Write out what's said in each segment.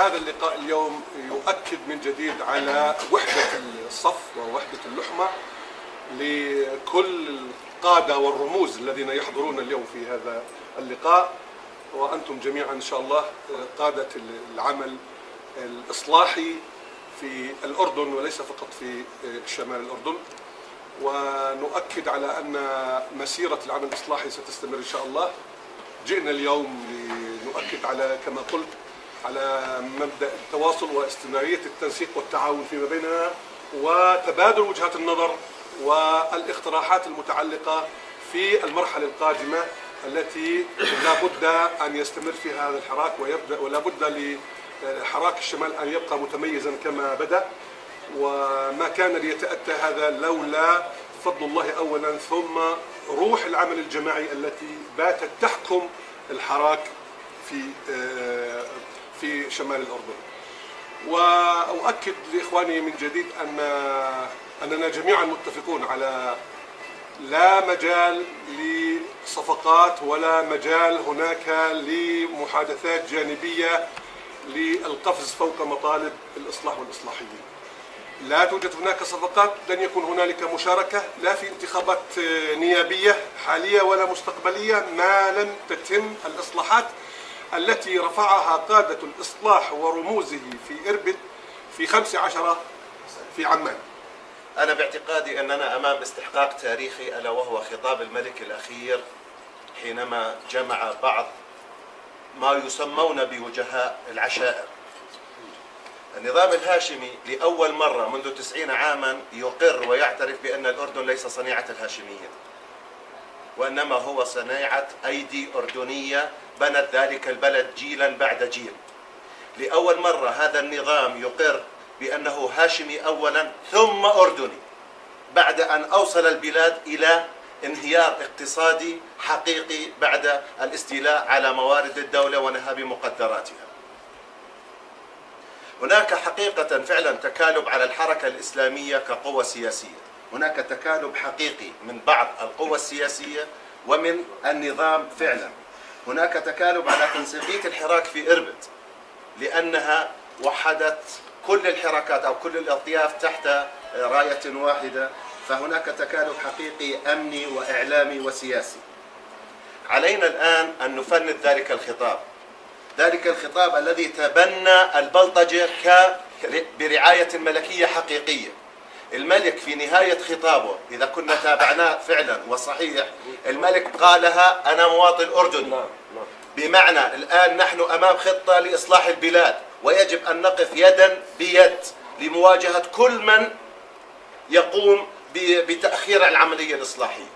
هذا اللقاء اليوم يؤكد من جديد على وحدة الصف ووحدة اللحمة لكل القادة والرموز الذين يحضرون اليوم في هذا اللقاء، وأنتم جميعا إن شاء الله قادة العمل الإصلاحي في الأردن وليس فقط في شمال الأردن. ونؤكد على أن مسيرة العمل الإصلاحي ستستمر إن شاء الله. جئنا اليوم لنؤكد على كما قلت على مبدأ التواصل واستمرارية التنسيق والتعاون فيما بيننا وتبادل وجهات النظر والاقتراحات المتعلقة في المرحلة القادمة التي لا بد أن يستمر فيها هذا الحراك ولا بد لحراك الشمال أن يبقى متميزا كما بدأ، وما كان ليتأتى هذا لولا فضل الله أولا ثم روح العمل الجماعي التي باتت تحكم الحراك في شمال الأردن. وأؤكد لإخواني من جديد أننا جميعا متفقون على لا مجال لصفقات ولا مجال هناك لمحادثات جانبية للقفز فوق مطالب الإصلاح والإصلاحيين. لا توجد هناك صفقات، لن يكون هنالك مشاركة لا في انتخابات نيابية حالية ولا مستقبلية ما لم تتم الإصلاحات التي رفعها قادة الإصلاح ورموزه في إربد في 15 في عمان. أنا باعتقادي أننا أمام استحقاق تاريخي، ألا وهو خطاب الملك الأخير حينما جمع بعض ما يسمون بوجهاء العشائر. النظام الهاشمي لأول مرة منذ 90 عاما يقر ويعترف بأن الأردن ليس صنيعة الهاشمية، وإنما هو صناعة أيدي أردنية بنت ذلك البلد جيلا بعد جيل. لأول مرة هذا النظام يقر بأنه هاشمي أولا ثم أردني، بعد أن أوصل البلاد إلى انهيار اقتصادي حقيقي بعد الاستيلاء على موارد الدولة ونهب مقدراتها. هناك حقيقة فعلا تكالب على الحركة الإسلامية كقوة سياسية، هناك تكالب حقيقي من بعض القوى السياسية ومن النظام فعلا. هناك تكالب على تنسيقية الحراك في إربد لأنها وحدت كل الحركات أو كل الأطياف تحت راية واحدة، فهناك تكالب حقيقي أمني وإعلامي وسياسي. علينا الآن أن نفند ذلك الخطاب الذي تبنى البلطجة برعاية ملكية حقيقية. الملك في نهاية خطابه إذا كنا تابعناه فعلا وصحيح، الملك قالها أنا مواطن أردني، بمعنى الآن نحن أمام خطة لإصلاح البلاد ويجب أن نقف يدا بيد لمواجهة كل من يقوم بتأخير العملية الإصلاحية.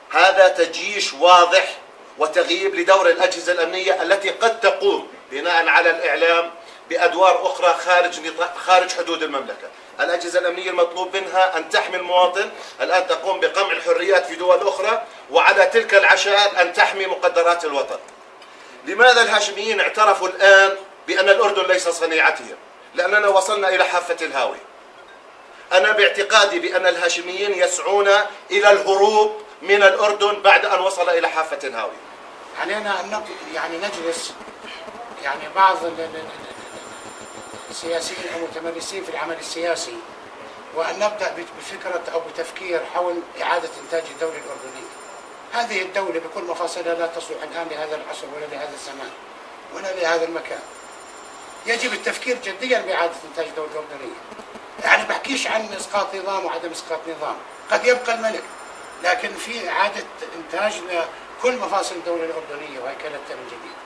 هذا تجيش واضح وتغييب لدور الأجهزة الأمنية التي قد تقوم بناء على الإعلام بأدوار أخرى خارج حدود المملكة. الأجهزة الأمنية المطلوب منها أن تحمي المواطن، الآن تقوم بقمع الحريات في دول أخرى، وعلى تلك العشائر أن تحمي مقدرات الوطن. لماذا الهاشميين اعترفوا الآن بأن الأردن ليس صنيعتهم؟ لأننا وصلنا إلى حافة الهاوية. أنا باعتقادي بأن الهاشميين يسعون إلى الهروب من الأردن بعد أن وصل إلى حافة الهاوية. علينا أن نجلس بعض السياسيين المتمرسين في العمل السياسي، وأن نبدأ بفكرة أو بتفكير حول إعادة إنتاج الدولة الأردنية. هذه الدولة بكل مفاصلها لا تصلح الآن لهذا العصر ولا لهذا الزمان ولا لهذا المكان. يجب التفكير جديا بإعادة إنتاج الدولة الأردنية. بحكيش عن إسقاط نظام وعدم إسقاط نظام، قد يبقى الملك، لكن في إعادة إنتاج لكل مفاصل الدولة الأردنية وهيكلتها من جديد.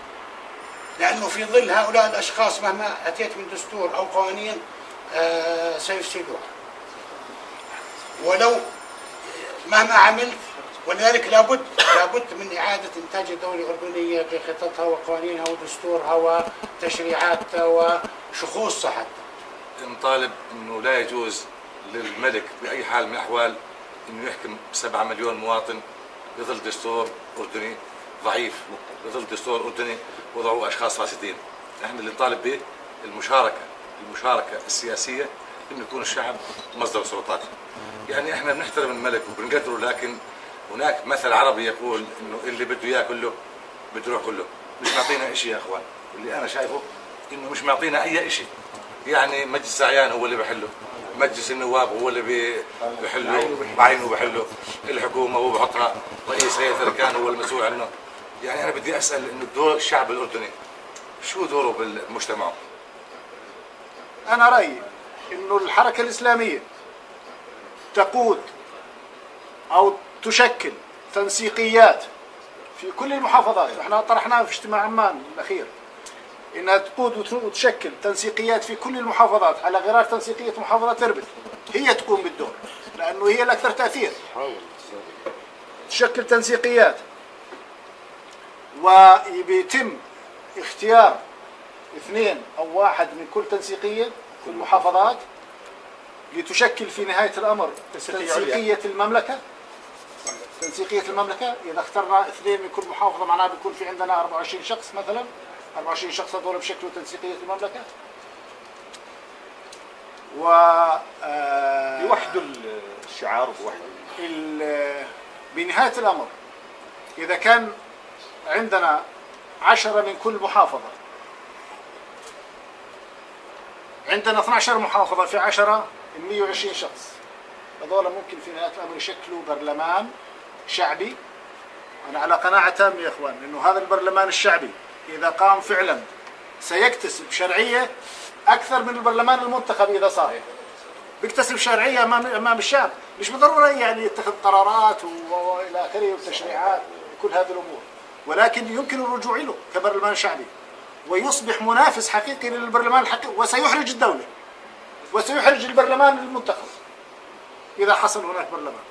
لأنه في ظل هؤلاء الأشخاص مهما أتيت من دستور أو قوانين سيفسدوها ولو مهما عملت. ولذلك لابد من إعادة إنتاج الدولة الأردنية بخططها وقوانينها ودستورها وتشريعاتها وشخوصها. حتى نطالب أنه لا يجوز للملك بأي حال من الأحوال أنه يحكم 7 مليون مواطن بظل دستور أردني ضعيف، بظل دستور أردني وضعوا أشخاص فاسدين. نحن اللي نطالب به المشاركة السياسية، إنه يكون الشعب مصدر سلطات. احنا بنحترم الملك وبنقدره، لكن هناك مثل عربي يقول إنه اللي بده إياه كله بده يروح كله. مش معطينا إشي يا أخوان. اللي أنا شايفه انه مش معطينا اي شيء. يعني مجلس الاعيان هو اللي بحله، مجلس النواب هو اللي بحله بعينه بحله، الحكومه هو بحطها، رئيس هيئه الاركان هو المسؤول عنه. يعني انا بدي اسال انه دور الشعب الاردني شو دوره بالمجتمع؟ أنا رأيي إنه الحركة الإسلامية تقود أو تشكل تنسيقيات في كل المحافظات. احنا طرحناها في اجتماع عمان الأخير، إنها تقود وتشكل تنسيقيات في كل المحافظات على غرار تنسيقية محافظة إربد. هي تقوم بالدور لأنه هي الأكثر تأثير. تشكل تنسيقيات ويتم اختيار 2 أو 1 من كل تنسيقية في المحافظات لتشكل في نهاية الأمر تنسيقية المملكة. تنسيقية المملكة إذا اخترنا 2 من كل محافظة معناها بيكون في عندنا 24 شخص مثلا. 24 شخص هذول بشكلوا تنسيقية المملكة. يوحدوا الشعار بنهاية الأمر إذا كان عندنا 10 من كل محافظة، عندنا 12 محافظة في 10 120 شخص. هذول ممكن في نهاية الأمر يشكلوا برلمان شعبي. أنا على قناعة تامة يا إخوان إنه هذا البرلمان الشعبي إذا قام فعلا سيكتسب شرعية أكثر من البرلمان المنتخب. إذا صار بيكتسب شرعية أمام الشعب، مش بالضرورة يعني يتخذ قرارات وإلى آخره وتشريعات وكل هذه الأمور، ولكن يمكن الرجوع له كبرلمان شعبي ويصبح منافس حقيقي للبرلمان الحقيقي، وسيحرج الدولة وسيحرج البرلمان المنتخب إذا حصل هناك برلمان.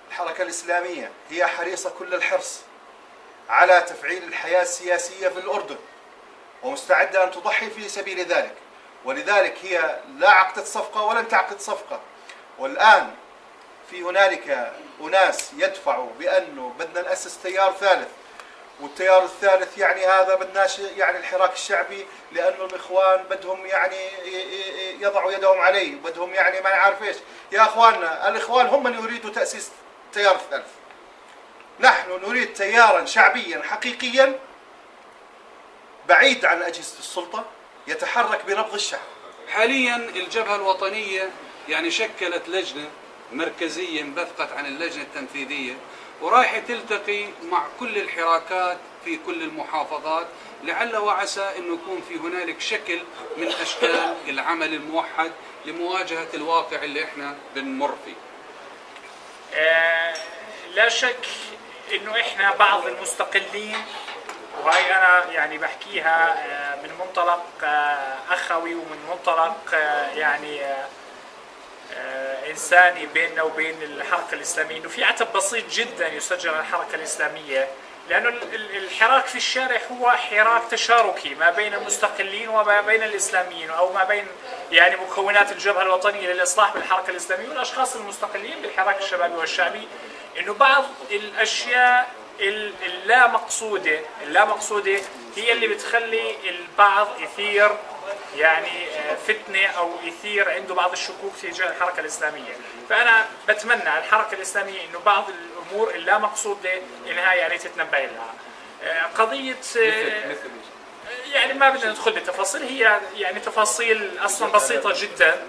الحركة الإسلامية هي حريصة كل الحرص على تفعيل الحياة السياسية في الأردن، ومستعدة أن تضحي في سبيل ذلك، ولذلك هي لا عقدت صفقة ولن تعقد صفقة. والآن في هنالك أناس يدفعوا بأنه بدنا نأسس تيار ثالث، والتيار الثالث يعني هذا بدناش يعني الحراك الشعبي لأنه الإخوان بدهم يعني يضعوا يدهم عليه، بدهم يعني ما نعرف إيش. يا أخواننا، الإخوان هم من يريدوا تأسيس التيار الثالث. نحن نريد تيارا شعبيا حقيقيا بعيد عن أجهزة السلطة يتحرك بنبض الشعب. حاليا الجبهة الوطنية يعني شكلت لجنة مركزية انبثقت عن اللجنة التنفيذية، ورايحة تلتقي مع كل الحراكات في كل المحافظات، لعل وعسى أنه يكون في هنالك شكل من أشكال العمل الموحد لمواجهة الواقع اللي احنا بنمر فيه. لا شك انه احنا بعض المستقلين، وهي انا يعني بحكيها من منطلق اخوي ومن منطلق يعني انساني بيننا وبين الحركه الاسلاميه، انه في عتب بسيط جدا يسجل على الحركه الاسلاميه، لانه الحراك في الشارع هو حراك تشاركي ما بين المستقلين وما بين الاسلاميين، او ما بين يعني مكونات الجبهه الوطنيه للاصلاح بالحركه الاسلاميه والاشخاص المستقلين بالحراك الشبابي والشعبي. انه بعض الاشياء اللا مقصوده هي اللي بتخلي البعض يثير يعني فتنه او يثير عنده بعض الشكوك تجاه الحركه الاسلاميه. فانا بتمنى على الحركه الاسلاميه انه بعض الامور اللا مقصوده انها يعني تتنبه لها. قضيه يعني ما بدنا ندخل بالتفاصيل، هي يعني تفاصيل اصلا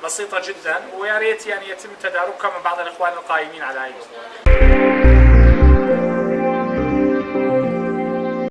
بسيطه جدا، ويا ريت يعني يتم تداركها من بعض الاخوان القائمين على هذا.